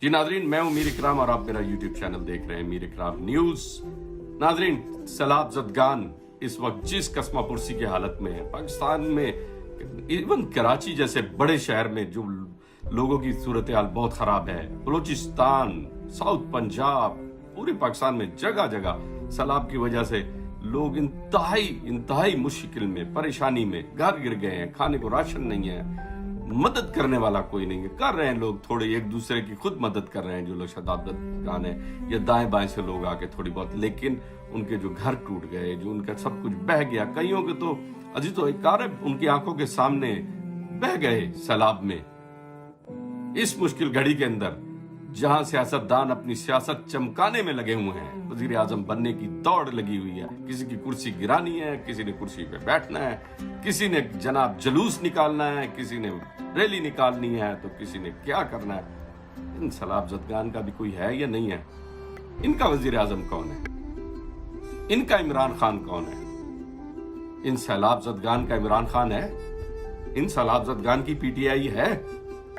जी नाजरीन, मैं हूं मीर इकराम और आप मेरा यूट्यूब चैनल देख रहे हैं मीर इकराम न्यूज। नाजरीन, सैलाब ज़दगान इस वक्त जिस कसमा पुरसी की हालत में है, पाकिस्तान में इवन कराची जैसे बड़े शहर में जो लोगों की सूरत हाल बहुत खराब है, बलूचिस्तान, साउथ पंजाब, पूरे पाकिस्तान में जगह जगह सैलाब की वजह से लोग इंतहाई मुश्किल में, परेशानी में, घर गिर गए हैं, खाने को राशन नहीं है, मदद करने वाला कोई नहीं है। कर रहे हैं लोग थोड़े एक दूसरे की खुद मदद कर रहे हैं, जो लोग शदादत है या दाएं बाएं से लोग आके थोड़ी बहुत, लेकिन उनके जो घर टूट गए, जो उनका सब कुछ बह गया, कईयों के तो अजी तो एक कार उनकी आंखों के सामने बह गए सैलाब में। इस मुश्किल घड़ी के अंदर जहां सियासतदान अपनी सियासत चमकाने में लगे हुए हैं, वजीर आजम बनने की दौड़ लगी हुई है, किसी की कुर्सी गिरानी है, किसी ने कुर्सी पे बैठना है, किसी ने जनाब जुलूस निकालना है, किसी ने रैली निकालनी है, तो किसी ने क्या करना है। इन सैलाब ज़दगान का भी कोई है या नहीं है? इनका वजीर आजम कौन है? इनका इमरान खान कौन है? इन सैलाब ज़दगान का इमरान खान है? इन सैलाब ज़दगान की पीटीआई है?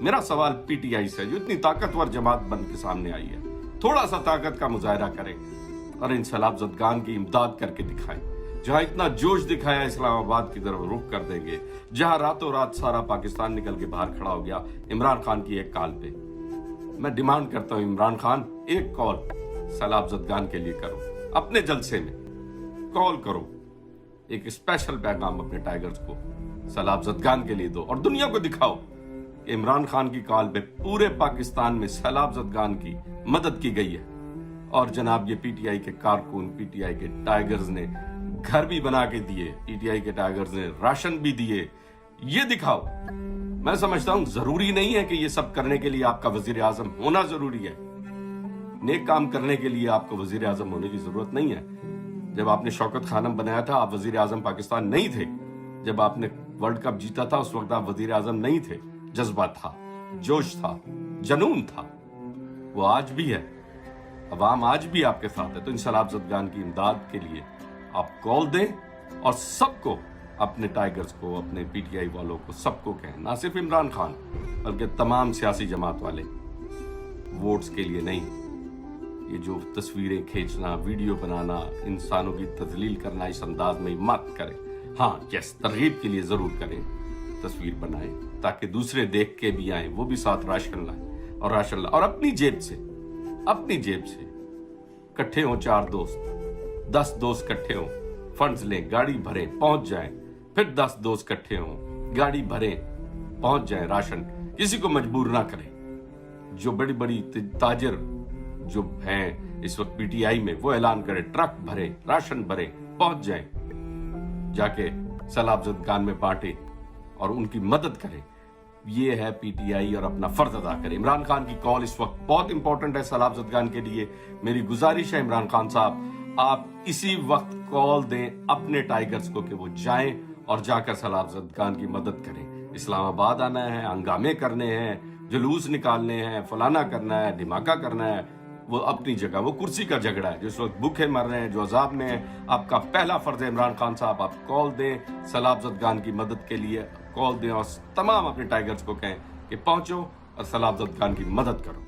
मेरा सवाल पीटीआई से, जो इतनी ताकतवर जमात बन के सामने आई है, थोड़ा सा ताकत का मुजाहरा करें और इन सैलाब ज़दगान की इमदाद करके दिखाएं। जहां इतना जोश दिखाया इस्लामाबाद की तरफ रुख कर देंगे, जहां रातों रात सारा पाकिस्तान निकल के बाहर खड़ा हो गया इमरान खान की एक कॉल पे। मैं डिमांड करता हूं, इमरान खान एक कॉल सैलाब ज़दगान के लिए करो, अपने जलसे में कॉल करो, एक स्पेशल पैगाम अपने टाइगर्स को सैलाब ज़दगान के लिए दो और दुनिया को दिखाओ इमरान खान की कॉल पे पूरे पाकिस्तान में सैलाब ज़दगान की मदद की गई है। और जनाब ये पीटीआई के कारकुन, पीटीआई के टाइगर्स ने घर भी बना के दिए, पीटीआई के टाइगर्स ने राशन भी दिए, ये दिखाओ। मैं समझता हूं जरूरी नहीं है कि ये सब करने के लिए आपका वजीर आजम होना जरूरी है। नेक काम करने के लिए आपको वजीर आजम होने की जरूरत नहीं है। जब आपने शौकत खानम बनाया था, आप वजीर आजम पाकिस्तान नहीं थे। जब आपने वर्ल्ड कप जीता था, उस वक्त आप वजीर आजम नहीं थे। जज्बा था, जोश था, जनून था, वो आज भी है। अवाम आज भी आपके साथ है। तो इन सैलाब ज़दगान की इमदाद के लिए आप कॉल दें और सबको, अपने टाइगर्स को, अपने पीटीआई वालों को, सबको कहें, ना सिर्फ इमरान खान बल्कि तमाम सियासी जमात वाले, वोट्स के लिए नहीं। ये जो तस्वीरें खींचना, वीडियो बनाना, इंसानों की तजलील करना, इस अंदाज में मत करें। हाँ, यस, तरगीब के लिए जरूर करें, तस्वीर बनाएं ताकि दूसरे देख के भी आए, वो भी साथ राशन लाएं और राशन लाएं। और अपनी जेब से इकट्ठे हों, 4 दोस्त, 10 दोस्त इकट्ठे हों, फंड्स लें, गाड़ी भरें, पहुंच जाएं, फिर 10 दोस्त इकट्ठे हों, गाड़ी भरें, पहुंच जाएं, राशन, किसी को मजबूर ना करें। जो बड़ी बड़ी ताजर जो हैं इस वक्त पीटीआई में, वो ऐलान करें, ट्रक भरें, राशन भरें, पहुंच जाएं, जाके सैलाब ज़दगान में बांटें और उनकी मदद करें। ये है पीटीआई और अपना फर्ज अदा करें। इमरान खान की कॉल इस वक्त बहुत इंपॉर्टेंट है सैलाब ज़दगान के लिए। मेरी गुजारिश है इमरान खान साहब, आप इसी वक्त कॉल दें अपने टाइगर्स को कि वो जाएं और जाकर सैलाब ज़दगान की मदद करें। इस्लामाबाद आना है, हंगामे करने हैं, जुलूस निकालने हैं, फलाना करना है, धमाका करना है, वो अपनी जगह, वो कुर्सी का झगड़ा है। जिस वक्त भूखे मर रहे हैं, जो अजाब में है, आपका पहला फर्ज है इमरान खान साहब, आप कॉल दें सैलाब ज़दगान की मदद के लिए, कॉल दें और तमाम अपने टाइगर्स को कहें कि पहुंचो और सैलाब ज़दगान की मदद करो।